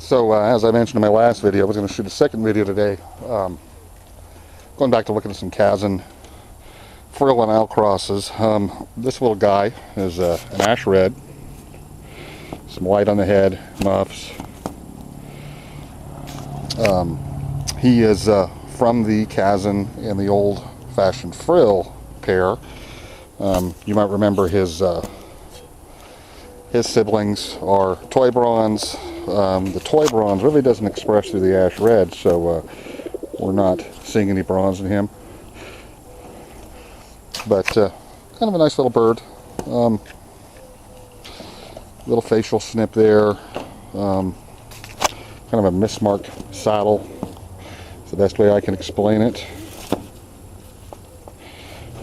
So as I mentioned in my last video, I was going to shoot a second video today, going back to looking at some Kazan frill and owl crosses. This little guy is an ash red, some white on the head, muffs. He is from the Kazan and the old-fashioned frill pair. You might remember his siblings are toy bronze. The toy bronze really doesn't express through the ash red, so we're not seeing any bronze in him. But kind of a nice little bird. Little facial snip there. Kind of a mismarked saddle. It's the best way I can explain it.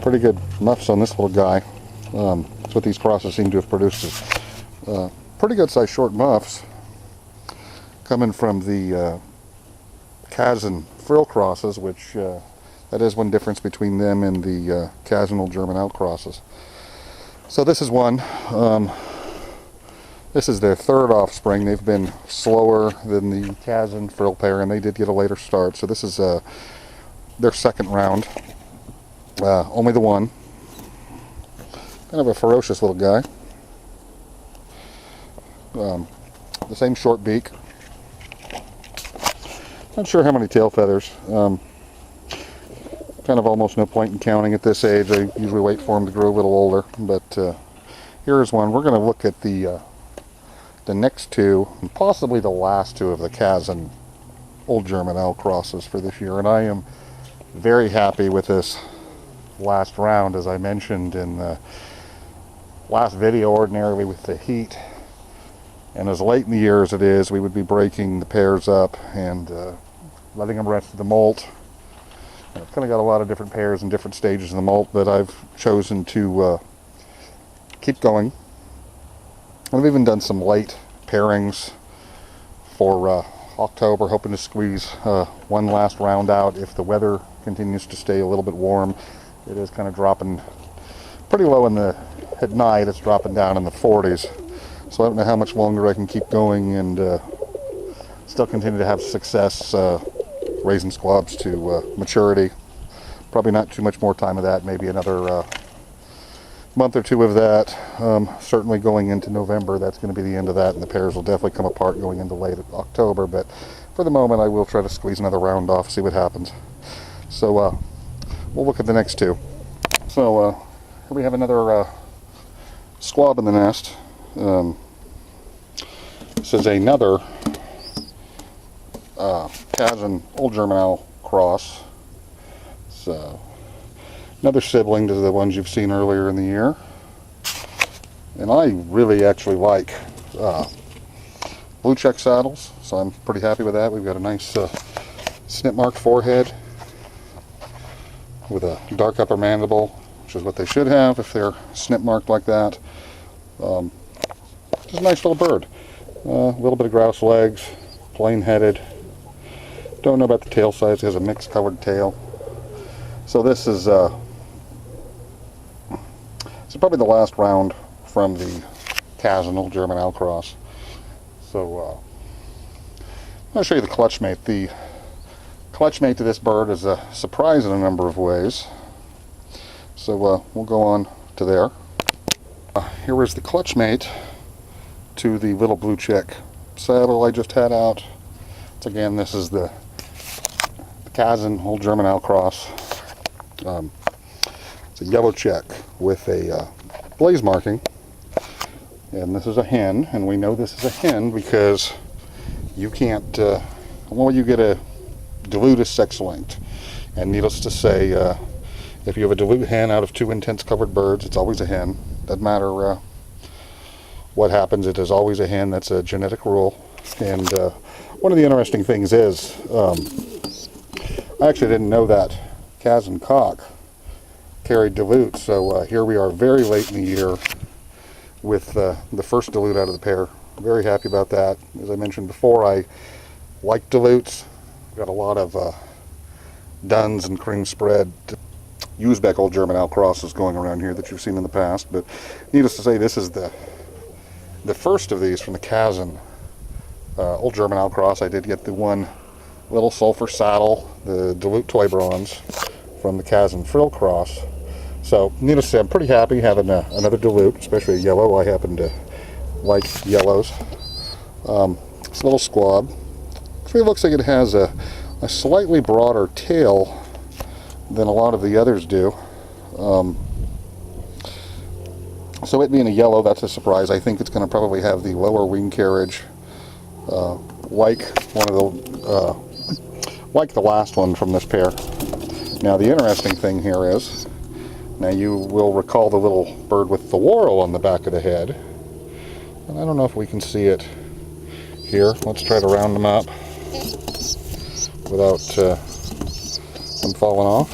Pretty good muffs on this little guy. That's what these crosses seem to have produced. Is, pretty good sized short muffs coming from the Kazan frill crosses, which that is one difference between them and the Kazan old German owl crosses. So this is one. This is their third offspring. They've been slower than the Kazan frill pair, and they did get a later start. So this is their second round. Only the one. Kind of a ferocious little guy. The same short beak. Not sure how many tail feathers. Kind of almost no point in counting at this age. I usually wait for them to grow a little older. But here's one. We're going to look at the next two, and possibly the last two of the Kazan old German owl crosses for this year. And I am very happy with this last round. As I mentioned in the last video, ordinarily with the heat and as late in the year as it is, we would be breaking the pairs up and letting them rest in the molt. I've kind of got a lot of different pairs in different stages of the molt, but I've chosen to keep going. I've even done some late pairings for October, hoping to squeeze one last round out if the weather continues to stay a little bit warm. It is kind of dropping pretty low at night. It's dropping down in the 40s. So I don't know how much longer I can keep going and still continue to have success raising squabs to maturity. Probably not too much more time of that, maybe another month or two of that. Certainly going into November, that's going to be the end of that, and the pairs will definitely come apart going into late October. But for the moment, I will try to squeeze another round off, see what happens. So we'll look at the next two. So here we have another squab in the nest. This is another Kazan old German owl cross. So another sibling to the ones you've seen earlier in the year. And I really actually like blue check saddles, so I'm pretty happy with that. We've got a nice snip marked forehead with a dark upper mandible, which is what they should have if they're snip marked like that. Just a nice little bird. A little bit of grouse legs, plain headed. Don't know about the tail size. It has a mixed colored tail. So this is probably the last round from the Kazan old German owl cross. So I'm going to show you the clutch mate. The clutch mate to this bird is a surprise in a number of ways. So we'll go on to there. Here is the clutch mate to the little blue check saddle I just had out. So again, this is the Kazan old German owl cross. It's a yellow check with a blaze marking, and this is a hen, and we know this is a hen because you can't, well, you get a dilute sex linked, and needless to say, if you have a dilute hen out of two intense covered birds, it's always a hen. Doesn't matter what happens, it is always a hen. That's a genetic rule. And one of the interesting things is, I actually didn't know that Kazan cock carried dilute, so here we are very late in the year with the first dilute out of the pair. Very happy about that. As I mentioned before, I like dilutes. Got a lot of duns and cream spread Uzbek old German owl crosses going around here that you've seen in the past, but needless to say, this is the first of these from the Kazan old German outcross. I did get the one little sulfur saddle, the dilute toy bronze from the Kazan Frill cross. So needless to say, I'm pretty happy having another dilute, especially a yellow. I happen to like yellows. This little squab, it looks like it has a slightly broader tail than a lot of the others do. So it being a yellow, that's a surprise. I think it's going to probably have the lower wing carriage, like the last one from this pair. Now the interesting thing here is, now you will recall the little bird with the whorl on the back of the head, and I don't know if we can see it here. Let's try to round them up without them falling off.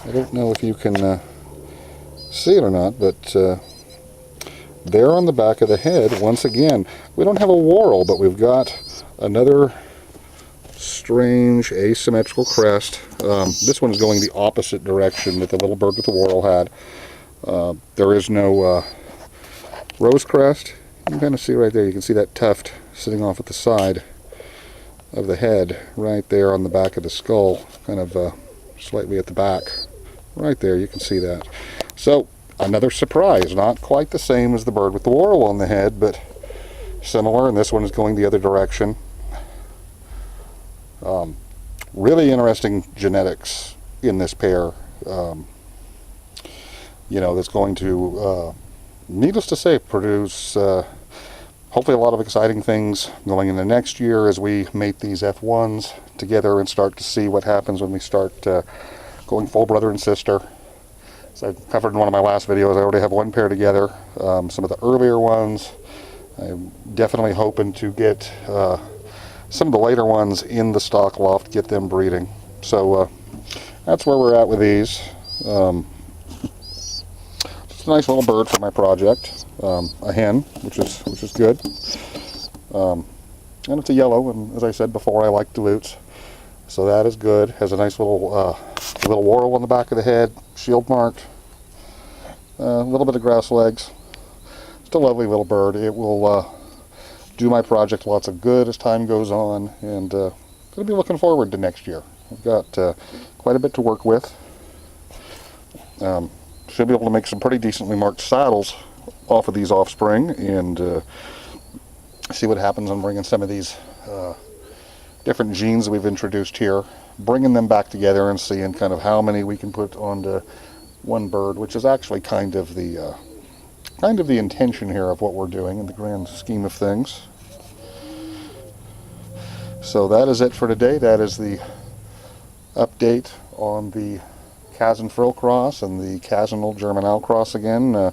I don't know if you can see it or not, but there on the back of the head, once again, we don't have a whorl, but we've got another strange asymmetrical crest. This one is going the opposite direction that the little bird with the whorl had. There is no rose crest. You can kind of see right there, you can see that tuft sitting off at the side of the head, right there on the back of the skull, kind of slightly at the back. Right there, you can see that. So, another surprise. Not quite the same as the bird with the whorl on the head, but similar, and this one is going the other direction. Really interesting genetics in this pair. You know, that's going to, needless to say, produce hopefully a lot of exciting things going into next year as we mate these F1s together and start to see what happens when we start going full brother and sister. As I covered in one of my last videos, I already have one pair together. Some of the earlier ones, I'm definitely hoping to get some of the later ones in the stock loft, get them breeding. So that's where we're at with these. Just a nice little bird for my project. A hen, which is good. And it's a yellow, and as I said before, I like dilutes. So that is good. Has a nice little whorl on the back of the head, shield marked. A little bit of grass legs. Just a lovely little bird. It will do my project lots of good as time goes on, and going to be looking forward to next year. I've got quite a bit to work with. Should be able to make some pretty decently marked saddles off of these offspring, and see what happens on bringing some of these different genes that we've introduced here, bringing them back together and seeing kind of how many we can put onto one bird, which is actually kind of the intention here of what we're doing in the grand scheme of things. So that is it for today. That is the update on the Kazan Frill cross and the Kazan Old German Outcross again.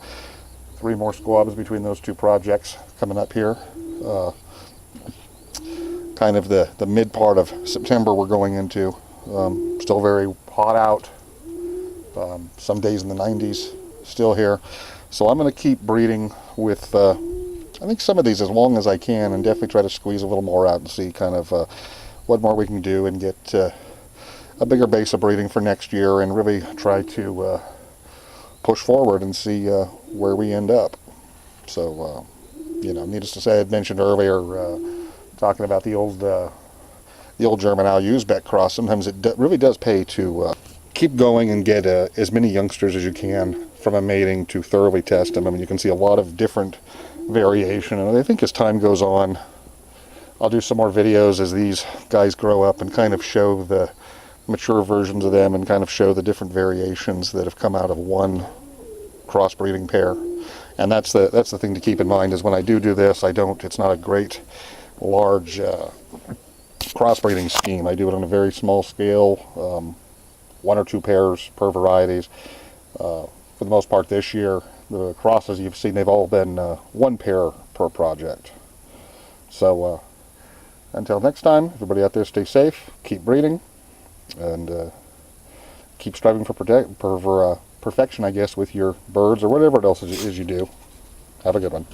3 more squabs between those two projects coming up here. Kind of the mid part of September we're going into. Still very hot out. Some days in the 90s still here. So I'm going to keep breeding with I think some of these as long as I can, and definitely try to squeeze a little more out and see kind of what more we can do and get a bigger base of breeding for next year, and really try to push forward and see where we end up. So you know, needless to say, I had mentioned earlier talking about the old German Al-Uzbek cross. Sometimes it really does pay to keep going and get as many youngsters as you can from a mating to thoroughly test them. I mean, you can see a lot of different variation, and I think as time goes on, I'll do some more videos as these guys grow up and kind of show the mature versions of them and kind of show the different variations that have come out of one crossbreeding pair. And that's the thing to keep in mind, is when I do this, it's not a great large crossbreeding scheme. I do it on a very small scale, 1 or 2 pairs per varieties. For the most part this year, the crosses you've seen, they've all been 1 pair per project. So until next time, everybody out there, stay safe, keep breeding, and keep striving for perfection, I guess, with your birds or whatever else it is you do. Have a good one.